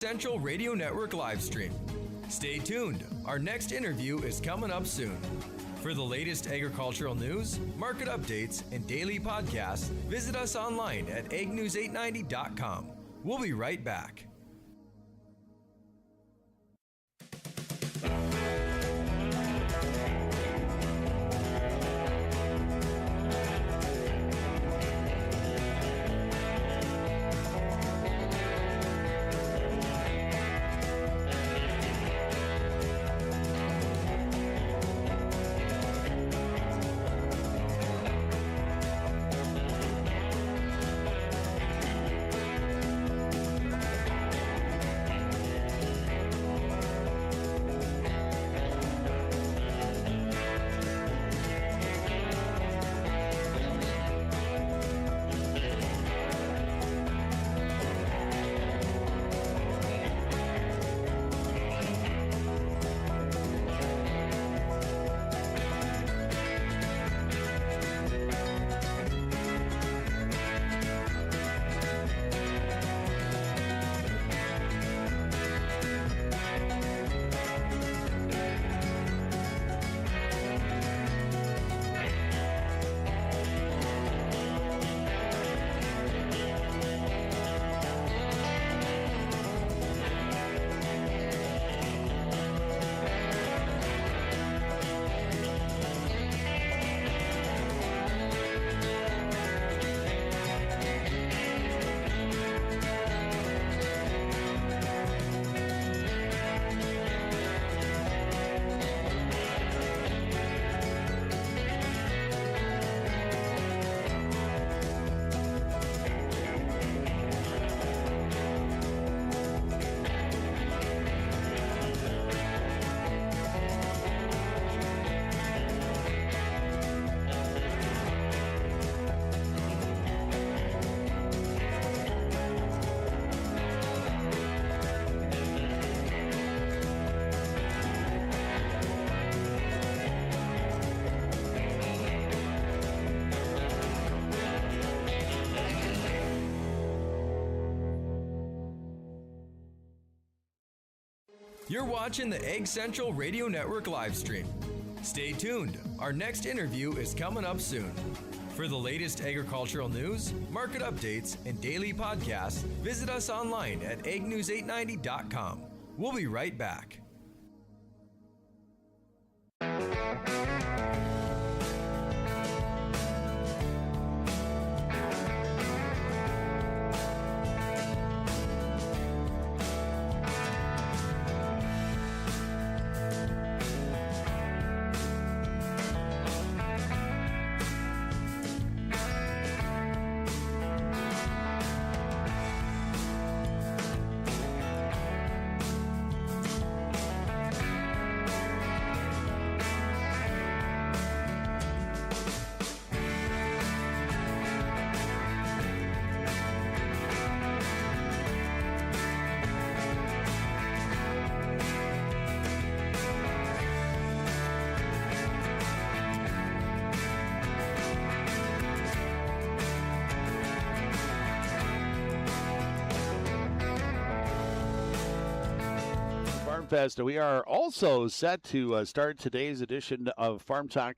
Central Radio Network live stream. Stay tuned. Our next interview is coming up soon. For the latest agricultural news, market updates, and daily podcasts, visit us online at agnews890.com. We'll be right back. You're watching the Egg Central Radio Network live stream. Stay tuned. Our next interview is coming up soon. For the latest agricultural news, market updates, and daily podcasts, visit us online at agnews890.com. We'll be right back. Fest. We are also set to start today's edition of Farm Talk.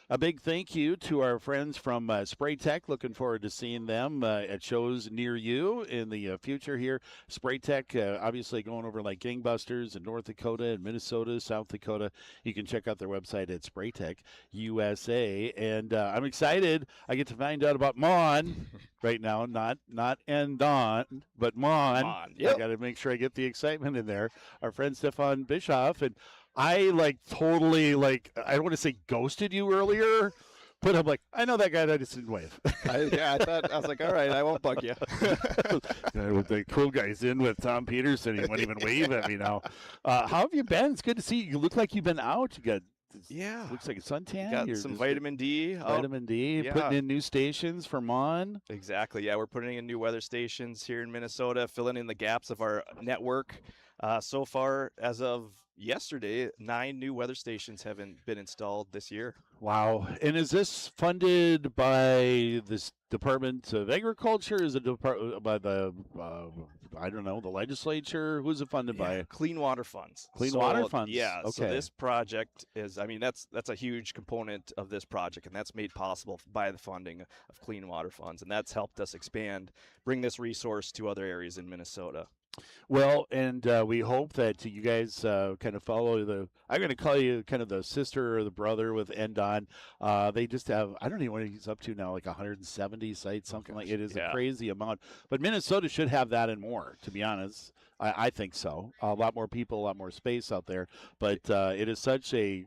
A big thank you to our friends from Spray Tech. Looking forward to seeing them at shows near you in the future here. Spray Tech, obviously going over like gangbusters in North Dakota and Minnesota, South Dakota. You can check out their website at Spray Tech USA. And I'm excited. I get to find out about Mon right now, not Don, but Mon. Yep. I got to make sure I get the excitement in there. Our friend Stefan Bischoff, and I totally I don't want to say ghosted you earlier, but I'm like, I know that guy. I just didn't wave. I was like, all right, I won't bug you. With the cool guys in with Tom Peterson, he wouldn't even wave at me now. How have you been? It's good to see you. You look like you've been out. You got looks like a suntan. Got some vitamin D. Vitamin D. Yeah. Putting in new stations for Mon. Exactly. Yeah, we're putting in new weather stations here in Minnesota, filling in the gaps of our network. So far, as of yesterday, 9 new weather stations have been installed this year. Wow. And is this funded by this Department of Agriculture? Is it by the, I don't know, the legislature? Who's it funded by? Clean water funds. Clean water funds. Yeah. So Okay. this project is, I mean, that's a huge component of this project, and that's made possible by the funding of clean water funds, and that's helped us expand, bring this resource to other areas in Minnesota. Well, and we hope that you guys kind of follow I'm going to call you kind of the sister or the brother with Endon. They just have, I don't even know what he's up to now, like 170 sites, something like it is a crazy amount. But Minnesota should have that and more, to be honest. I think so. A lot more people, a lot more space out there. But it is such a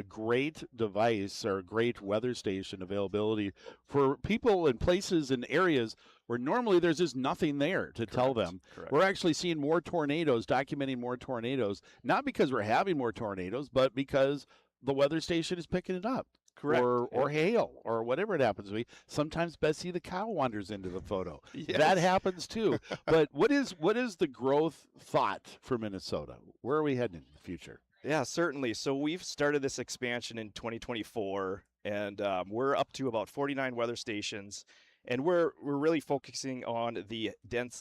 great device or a great weather station availability for people in places and areas where normally there's just nothing there to tell them. Correct. We're actually seeing more tornadoes, documenting more tornadoes, not because we're having more tornadoes, but because the weather station is picking it up. Correct. Or hail or whatever it happens to be. Sometimes Bessie the cow wanders into the photo. Yes. That happens too. But what is the growth thought for Minnesota? Where are we heading in the future? Yeah, certainly. So we've started this expansion in 2024, and we're up to about 49 weather stations, and we're really focusing on the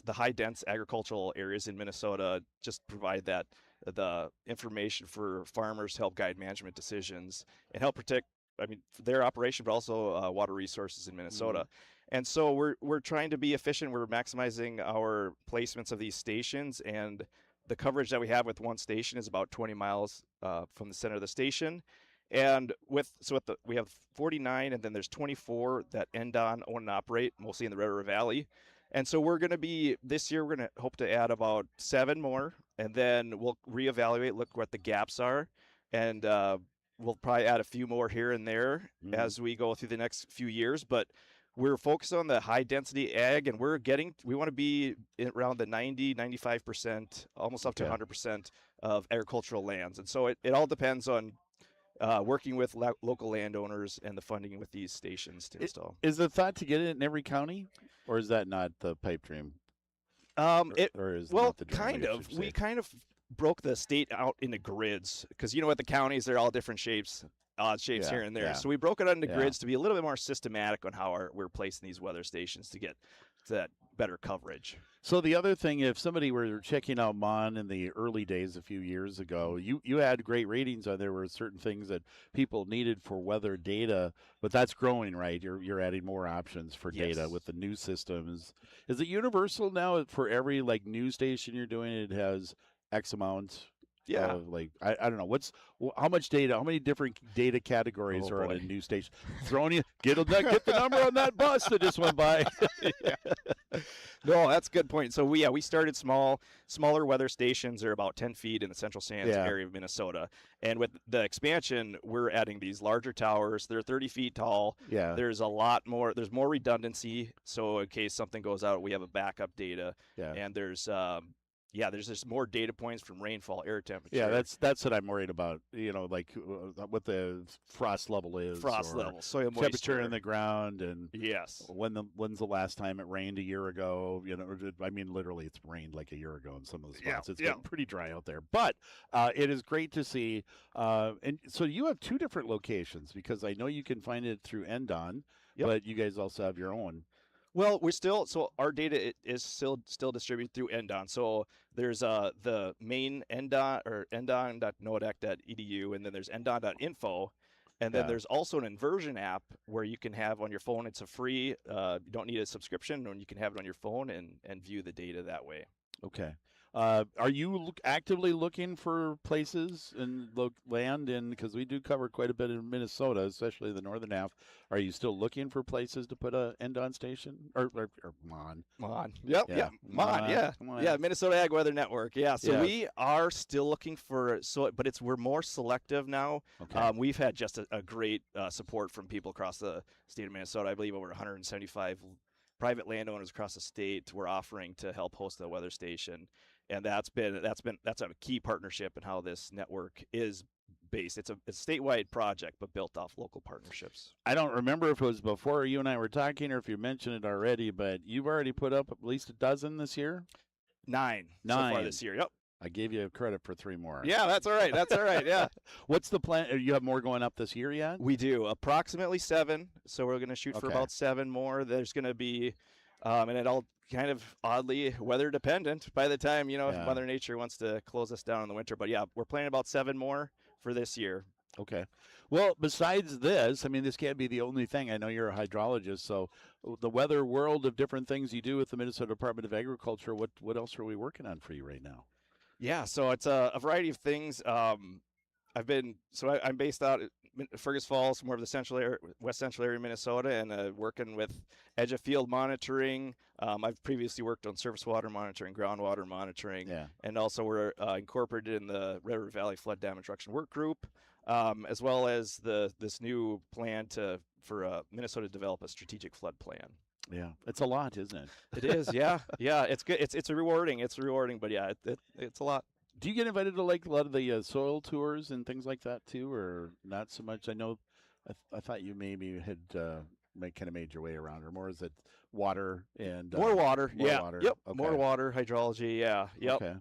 high dense agricultural areas in Minnesota. Just provide the information for farmers, help guide management decisions, and help protect, I mean, their operation, but also water resources in Minnesota. And so we're trying to be efficient. We're maximizing our placements of these stations, and the coverage that we have with one station is about 20 miles from the center of the station. And we have 49, and then there's 24 that Endon own and operate, mostly in the Red River Valley. And so this year we're going to hope to add about 7 more, and then we'll reevaluate, look what the gaps are, and we'll probably add a few more here and there as we go through the next few years. But we're focused on the high density ag, and we want to be around the 95%, almost up to 100% of agricultural lands. And so it all depends on working with local landowners and the funding with these stations to install. Is the thought to get it in every county, or is that not the pipe dream? Or is well, not the dream, kind I guess of. you should We say. kind of broke the state out into grids because at the counties they're all different shapes, odd shapes here and there. Yeah. So we broke it out into grids to be a little bit more systematic on how we're placing these weather stations to get that better coverage. So the other thing, if somebody were checking out Mon in the early days a few years ago, you had great ratings on there. Were certain things that people needed for weather data, but that's growing, right? You're adding more options for data with the new systems. Is it universal now for every news station you're doing? It has X amount. Yeah. I don't know how much data, how many different data categories are on a news station. Throwing you get the number on that bus that just went by. No, that's a good point. So we started smaller weather stations. They're about 10 feet in the Central Sands area of Minnesota. And with the expansion, we're adding these larger towers. They're 30 feet tall. Yeah. There's there's more redundancy. So in case something goes out, we have a backup data. Yeah. And there's just more data points from rainfall, air temperature. Yeah, that's what I'm worried about. What the frost level is. Frost level, soil moisture. Temperature in the ground, and yes. When's the last time it rained a year ago? I mean, literally, it's rained like a year ago in some of the spots. It's getting pretty dry out there. But it is great to see. And so you have 2 different locations, because I know you can find it through Endon, but you guys also have your own. Well, our data is still distributed through Endon. So there's the main Endon or endon.noadeck.edu, and then there's endon.info, and then there's also an inversion app where you can have on your phone. It's a free. You don't need a subscription, and you can have it on your phone and view the data that way. Okay. Are you actively looking for places and land in, because we do cover quite a bit in Minnesota, especially the northern half. Are you still looking for places to put a Endon station or Mon? Mon. Yep. Yeah. Yeah. Mon. Yeah. Come on. Yeah. Minnesota Ag Weather Network. Yeah. So Yeah. we are still looking but we're more selective now. Okay. We've had just a great support from people across the state of Minnesota. I believe over 175 private landowners across the state were offering to help host the weather station. And that's a key partnership in how this network is based. It's a statewide project, but built off local partnerships. I don't remember if it was before you and I were talking or if you mentioned it already, but you've already put up at least a dozen this year? 9 so far this year. Yep. I gave you credit for 3 more. Yeah, that's all right. That's all right. Yeah. What's the plan? You have more going up this year yet? We do approximately 7. So we're going to shoot for Okay. about 7 more. There's going to be, and it all kind of oddly weather dependent by the time, Yeah. if Mother Nature wants to close us down in the winter. But yeah, we're planning about 7 more for this year. Okay. Well, besides this, I mean, this can't be the only thing. I know you're a hydrologist, so the weather world of different things you do with the Minnesota Department of Agriculture, what else are we working on for you right now? Yeah, so it's a variety of things. I'm based out at Fergus Falls, more of the central area, west central area of Minnesota, and working with edge of field monitoring. I've previously worked on surface water monitoring, groundwater monitoring, Yeah. and also we're incorporated in the Red River Valley Flood Damage Reduction Work Group, as well as this new plan for Minnesota to develop a strategic flood plan. Yeah. It's a lot, isn't it? It is, yeah, yeah. It's good. It's rewarding. It's rewarding, but yeah, it's a lot. Do you get invited to like a lot of the soil tours and things like that too, or not so much? I know, I thought you maybe had kind of made your way around, or more is it water and More water, more yeah. water. Yep. Okay. More water, hydrology, yeah. Yep. Okay.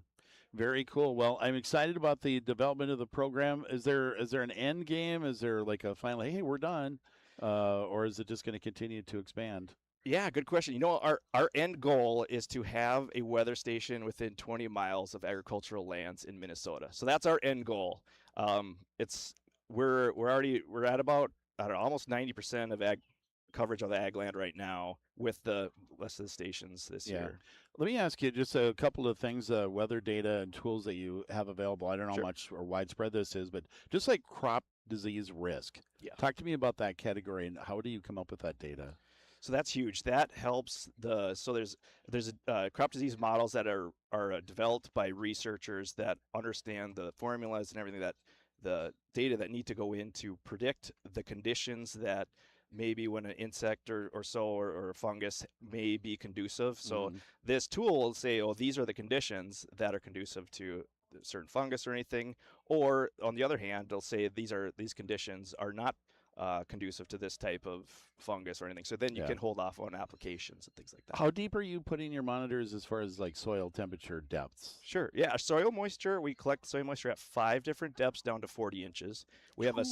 Very cool. Well, I'm excited about the development of the program. Is there an end game? Is there like a final, hey, we're done, or is it just going to continue to expand? Yeah, good question. Our end goal is to have a weather station within 20 miles of agricultural lands in Minnesota. So that's our end goal. We're at about, I don't know, almost 90% of ag coverage of the ag land right now with the rest of the stations this year. Let me ask you just a couple of things, weather data and tools that you have available. I don't know Sure. how much or widespread this is, but just like crop disease risk. Yeah. Talk to me about that category and how do you come up with that data? So that's huge. That helps there's crop disease models that are developed by researchers that understand the formulas and everything, that the data that need to go in to predict the conditions that maybe when an insect or a fungus may be conducive. So this tool will say, oh, these are the conditions that are conducive to a certain fungus or anything. Or on the other hand, it'll say these conditions are not conducive to this type of fungus or anything. So then you can hold off on applications and things like that. How deep are you putting your monitors as far as like soil temperature depths? Sure. Yeah. Soil moisture, we collect soil moisture at 5 different depths down to 40 inches. We have a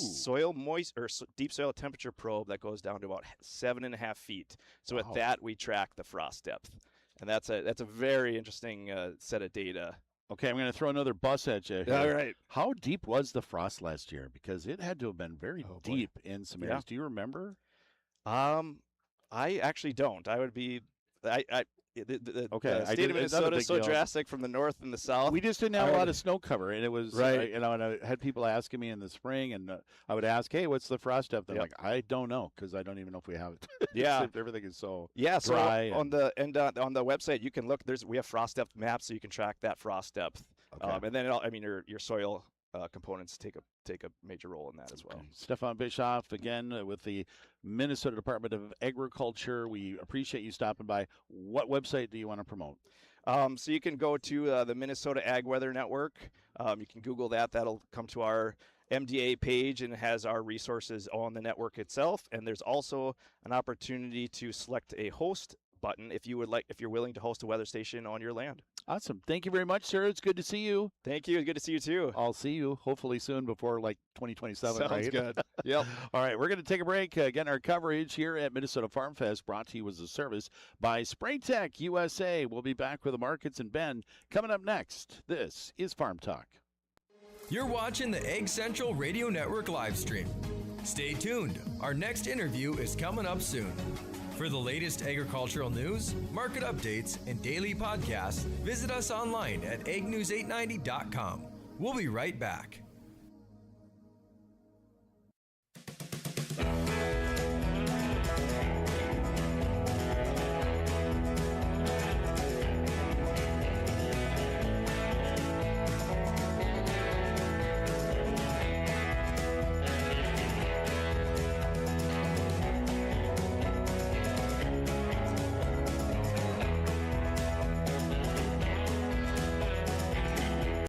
deep soil temperature probe that goes down to about 7.5 feet. So Wow. with that, we track the frost depth. And that's a very interesting set of data. Okay, I'm going to throw another bus at you here. All right. How deep was the frost last year? Because it had to have been very Oh, boy. deep in some areas. Yeah. Do you remember? I actually don't. I would be. The state of Minnesota is so deal. drastic from the north and the south. We just didn't have a lot of snow cover, and it was Right. and I had people asking me in the spring, and I would ask, "Hey, what's the frost depth?" They're Yep. like, "I don't know, because I don't even know if we have it." Yeah. Everything is so Yeah, so dry on the website you can look. We have frost depth maps, so you can track that frost depth. Okay. And then your soil components take a major role in that as well. Okay. Stefan Bischoff again with the Minnesota Department of Agriculture. We appreciate you stopping by. What website do you want to promote? So you can go to the Minnesota Ag Weather Network. You can Google that. That'll come to our MDA page, and it has our resources on the network itself. And there's also an opportunity to select a host button if you're willing to host a weather station on your land. Awesome. Thank you very much, sir. It's good to see you. Thank you. It's good to see you too. I'll see you hopefully soon before like 2027. Sounds right? good. Yep. All right, we're going to take a break. Again, our coverage here at Minnesota Farm Fest brought to you as a service by Spraytech USA. We'll be back with the markets and Ben coming up next. This is Farm Talk. You're watching the Egg Central Radio Network live stream. Stay tuned. Our next interview is coming up soon. For the latest agricultural news, market updates, and daily podcasts, visit us online at agnews890.com. We'll be right back.